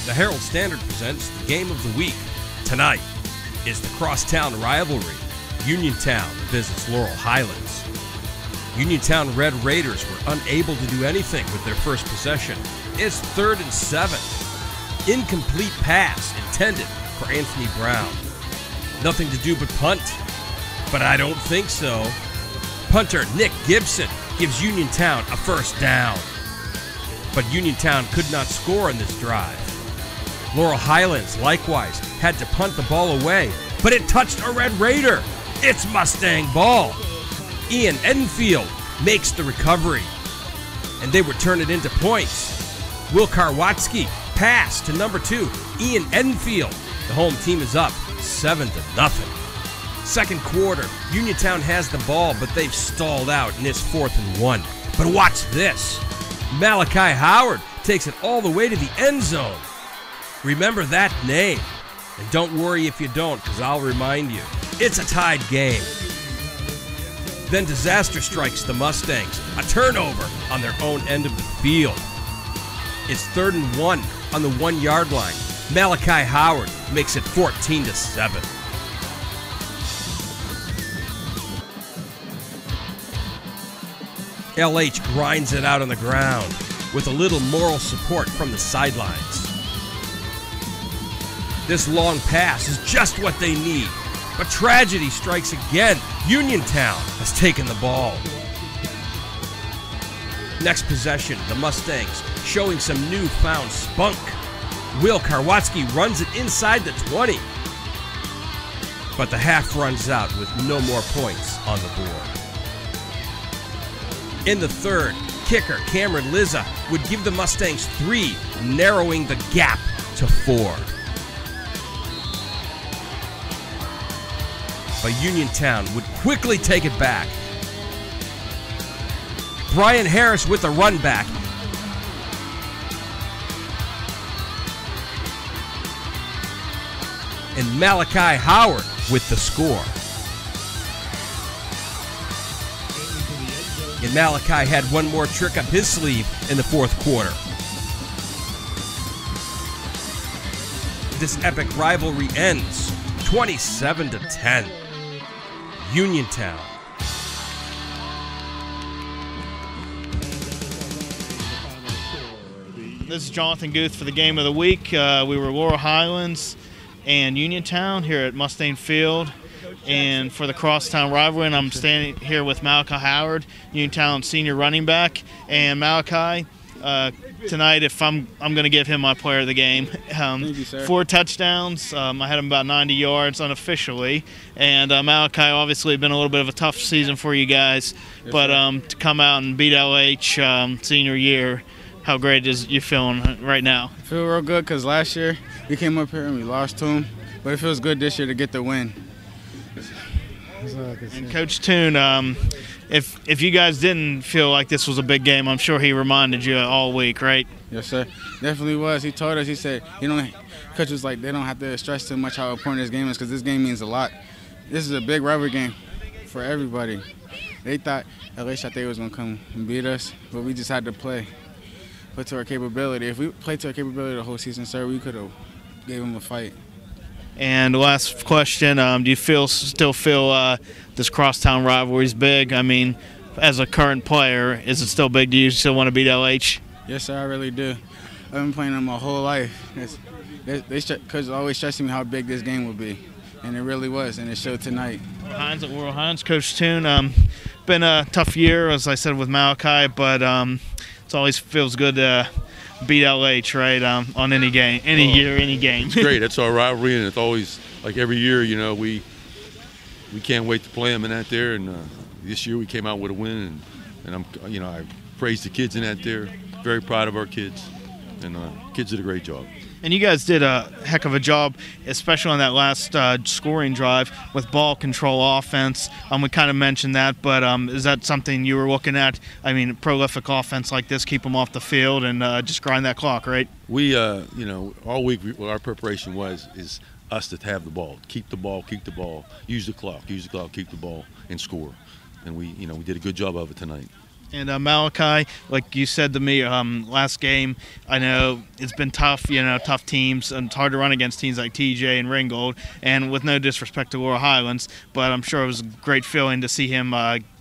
The Herald Standard presents the game of the week. Tonight is the crosstown rivalry. Uniontown visits Laurel Highlands. Uniontown Red Raiders were unable to do anything with their first possession. It's 3rd and 7. Incomplete pass intended for Anthony Brown. Nothing to do but punt. But I don't think so. Punter Nick Gibson gives Uniontown a first down. But Uniontown could not score in this drive. Laurel Highlands likewise had to punt the ball away, but it touched a Red Raider. It's Mustang ball. Ian Enfield makes the recovery, and they return it into points. Will Karwatsky pass to number 2, Ian Enfield. The home team is up 7-0. Second quarter, Uniontown has the ball, but they've stalled out in this 4th and 1. But watch this. Malachi Howard takes it all the way to the end zone. Remember that name. And don't worry if you don't, because I'll remind you. It's a tied game. Then disaster strikes the Mustangs. A turnover on their own end of the field. It's 3rd and 1 on the 1-yard line. Malachi Howard makes it 14-7. LH grinds it out on the ground with a little moral support from the sidelines. This long pass is just what they need, but tragedy strikes again. Uniontown has taken the ball. Next possession, the Mustangs showing some newfound spunk. Will Karwatsky runs it inside the 20, but the half runs out with no more points on the board. In the 3rd, kicker Cameron Lizza would give the Mustangs 3, narrowing the gap to 4. But Uniontown would quickly take it back. Brian Harris with the run back. And Malachi Howard with the score. And Malachi had one more trick up his sleeve in the 4th quarter. This epic rivalry ends 27-10. Uniontown. This is Jonathan Guth for the game of the week. We were Laurel Highlands and Uniontown here at Mustang Field, and for the crosstown rivalry, and I'm standing here with Malachi Howard, Uniontown senior running back. And Malachi, tonight, if I'm going to give him my player of the game. Thank you, sir. 4 touchdowns. I had him about 90 yards unofficially. And Malachi, obviously, been a little bit of a tough season for you guys. Yes, but sir. To come out and beat LH senior year, how great is you feeling right now? I feel real good because last year we came up here and we lost to him. But it feels good this year to get the win. And Coach Toon, if you guys didn't feel like this was a big game, I'm sure he reminded you all week, right? Yes, sir. Definitely was. He told us, he said, Coach was like, they don't have to stress too much how important this game is because this game means a lot. This is a big rivalry game for everybody. They thought they was going to come and beat us, but we just had to play to our capability. If we played to our capability the whole season, sir, we could have gave them a fight. And last question, do you still feel this crosstown rivalry is big? I mean, as a current player, is it still big? Do you still want to beat LH? Yes, sir, I really do. I've been playing them my whole life. Coach always stressing me how big this game would be, and it really was, and it showed tonight. Laurel Highlands, Coach Toon, been a tough year, as I said, with Malachi, but it always feels good to beat LH, right, on any game, year, any game. It's great. That's our rivalry, and it's always, like every year, we can't wait to play them in that there. And this year we came out with a win, and I praise the kids in that there. Very proud of our kids, and kids did a great job. And you guys did a heck of a job, especially on that last scoring drive with ball control offense. We kind of mentioned that, but is that something you were looking at? I mean, prolific offense like this, keep them off the field and just grind that clock, right? We, all week what our preparation is us to have the ball, keep the ball, use the clock, keep the ball, and score. And we did a good job of it tonight. And Malachi, like you said to me last game, I know it's been tough, tough teams, and it's hard to run against teams like TJ and Ringgold, and with no disrespect to Laurel Highlands, but I'm sure it was a great feeling to see him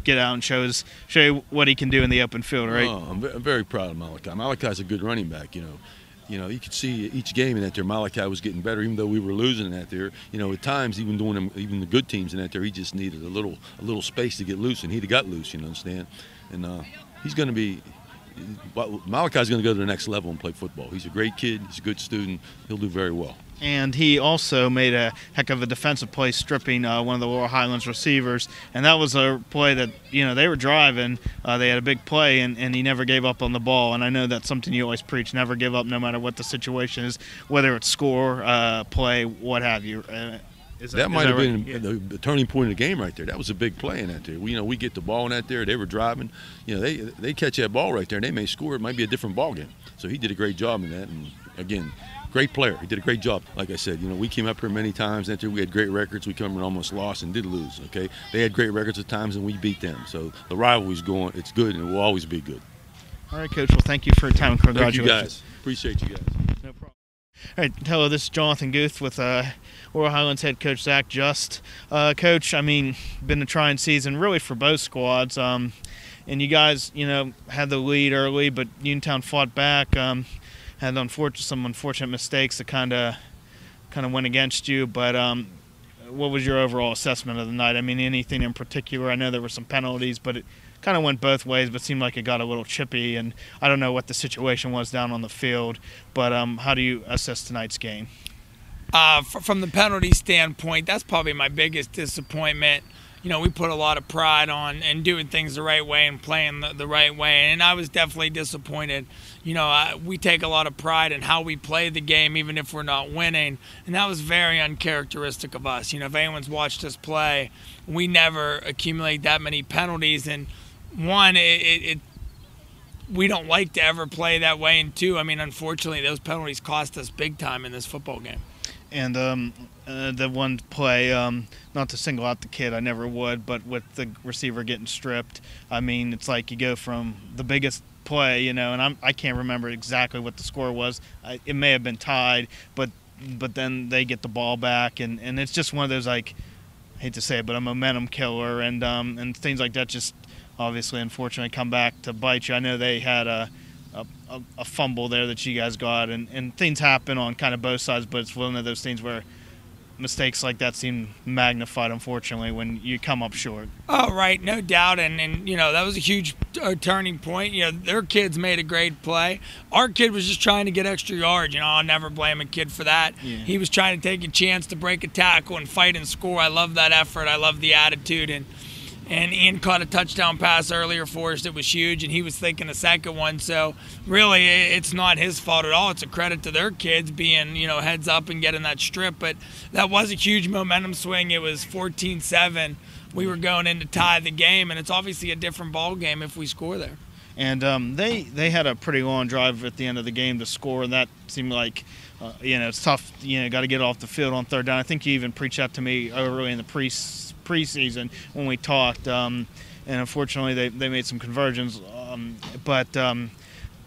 get out and show you what he can do in the open field, right? Oh, I'm very proud of Malachi. Malachi's a good running back, you could see each game in that there, Malachi was getting better, even though we were losing in that there. At times, even the good teams in that there, he just needed a little space to get loose, and he got loose. You understand? And he's going to be. Malachi's going to go to the next level and play football. He's a great kid. He's a good student. He'll do very well. And he also made a heck of a defensive play, stripping one of the Laurel Highlands receivers. And that was a play that, they were driving. They had a big play, and he never gave up on the ball. And I know that's something you always preach, never give up no matter what the situation is, whether it's score, play, what have you. That might have been the turning point of the game right there. That was a big play in that there. We get the ball in that there. They were driving. They catch that ball right there, and they may score. It might be a different ball game. So he did a great job in that. And, again, great player. He did a great job. Like I said, we came up here many times. And we had great records. We come and almost lost and did lose, okay? They had great records at times, and we beat them. So the rivalry's going. It's good, and it will always be good. All right, Coach. Well, thank you for your time, and congratulations. Thank you, guys. Appreciate you guys. No problem. All right, hello, this is Jonathan Guth with Laurel Highlands head coach Zach Just. Coach, been a trying season really for both squads. And you guys, had the lead early, but Uniontown fought back. Had some unfortunate mistakes that kind of went against you. But what was your overall assessment of the night? Anything in particular? I know there were some penalties, but it kind of went both ways, but seemed like it got a little chippy. And I don't know what the situation was down on the field, but how do you assess tonight's game? From the penalty standpoint, that's probably my biggest disappointment. We put a lot of pride on and doing things the right way and playing the right way, and I was definitely disappointed. We take a lot of pride in how we play the game, even if we're not winning, and that was very uncharacteristic of us. If anyone's watched us play, we never accumulate that many penalties, and one, we don't like to ever play that way, and two, unfortunately, those penalties cost us big time in this football game. And the one play, not to single out the kid, I never would, but with the receiver getting stripped, it's like you go from the biggest play, and I can't remember exactly what the score was. It may have been tied, but then they get the ball back, and it's just one of those, I hate to say it, but a momentum killer, and things like that just obviously, unfortunately, come back to bite you. I know they had a fumble there that you guys got, and things happen on kind of both sides, but it's one of those things where mistakes like that seem magnified, unfortunately, when you come up short. Oh, right, no doubt, and that was a huge turning point. Their kids made a great play. Our kid was just trying to get extra yards. I'll never blame a kid for that. Yeah. He was trying to take a chance to break a tackle and fight and score. I love that effort. I love the attitude, and Ian caught a touchdown pass earlier for us that was huge, and he was thinking a second one. So really, it's not his fault at all. It's a credit to their kids being, heads up and getting that strip. But that was a huge momentum swing. It was 14-7. We were going in to tie the game, and it's obviously a different ball game if we score there. And they had a pretty long drive at the end of the game to score, and that seemed like, it's tough. Got to get off the field on third down. I think you even preached that to me early in the preseason when we talked, and unfortunately they made some conversions. But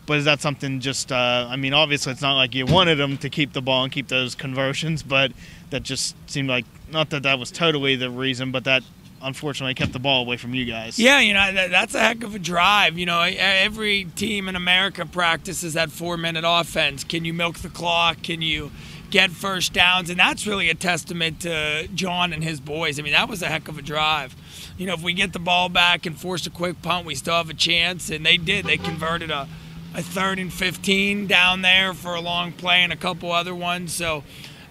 is that something just? Obviously it's not like you wanted them to keep the ball and keep those conversions, but that just seemed like not that was totally the reason, but that unfortunately kept the ball away from you guys. Yeah, that's a heck of a drive. Every team in America practices that 4-minute offense. Can you milk the clock? Can you get first downs? And that's really a testament to John and his boys. That was a heck of a drive. If we get the ball back and force a quick punt, we still have a chance, and they did. They converted a 3rd and 15 down there for a long play and a couple other ones. So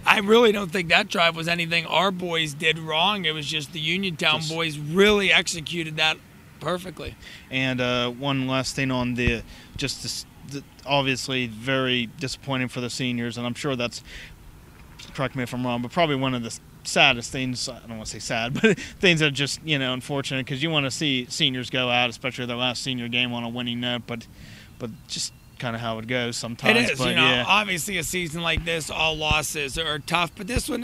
I really don't think that drive was anything our boys did wrong. It was just the Uniontown boys really executed that perfectly. And one last thing on the obviously very disappointing for the seniors, and I'm sure that's, correct me if I'm wrong, but probably one of the saddest things. I don't want to say sad, but things that are just unfortunate, because you want to see seniors go out, especially their last senior game, on a winning note. But just kind of how it goes sometimes. It is, but you know, obviously a season like this, all losses are tough, but this one,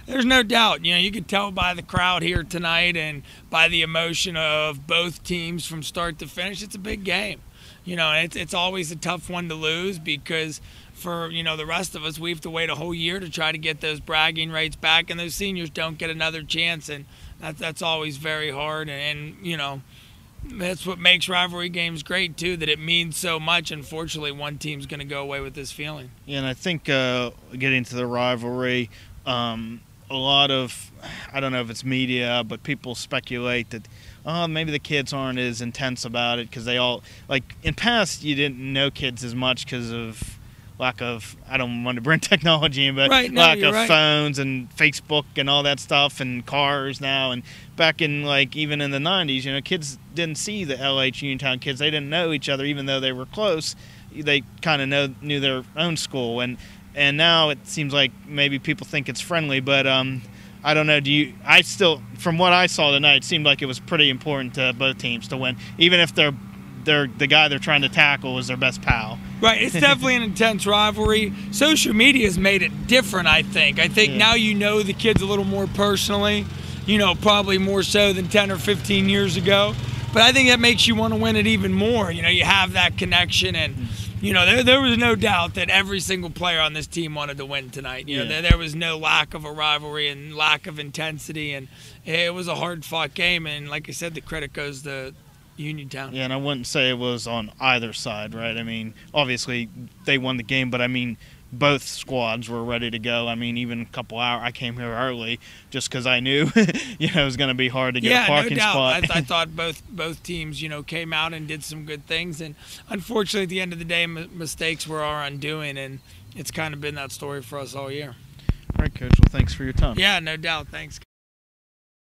there's no doubt. You know, you could tell by the crowd here tonight and by the emotion of both teams from start to finish, it's a big game. You know, and it's always a tough one to lose because for, you know, the rest of us, we have to wait a whole year to try to get those bragging rights back, and those seniors don't get another chance, and that's always very hard, and you know, that's what makes rivalry games great too, that it means so much. Unfortunately, one team's going to go away with this feeling. Yeah, and I think getting to the rivalry, a lot of, I don't know if it's media, but people speculate that maybe the kids aren't as intense about it because they all, like in past you didn't know kids as much because of lack of, I don't want to bring technology in, but lack of phones and Facebook and all that stuff and cars now. And back in, like, even in the 90s, you know, kids didn't see the LH Uniontown kids. They didn't know each other, even though they were close. They kind of knew their own school. And now it seems like maybe people think it's friendly, but I don't know. I still, from what I saw tonight, it seemed like it was pretty important to both teams to win, even if the guy they're trying to tackle was their best pal. Right, it's definitely an intense rivalry. Social media has made it different, I think. Now you know the kids a little more personally, you know, probably more so than 10 or 15 years ago. But I think that makes you want to win it even more. You know, you have that connection, and, you know, there was no doubt that every single player on this team wanted to win tonight. You know, there was no lack of a rivalry and lack of intensity, and it was a hard-fought game. And like I said, the credit goes to Uniontown. Yeah, and I wouldn't say it was on either side, right? I mean, obviously they won the game, but I mean, both squads were ready to go. I mean, even a couple hours, I came here early just because I knew, you know, it was going to be hard to get a parking spot. I thought both teams, you know, came out and did some good things, and unfortunately, at the end of the day, mistakes were our undoing, and it's kind of been that story for us all year. All right, Coach. Well, thanks for your time. Yeah, no doubt. Thanks.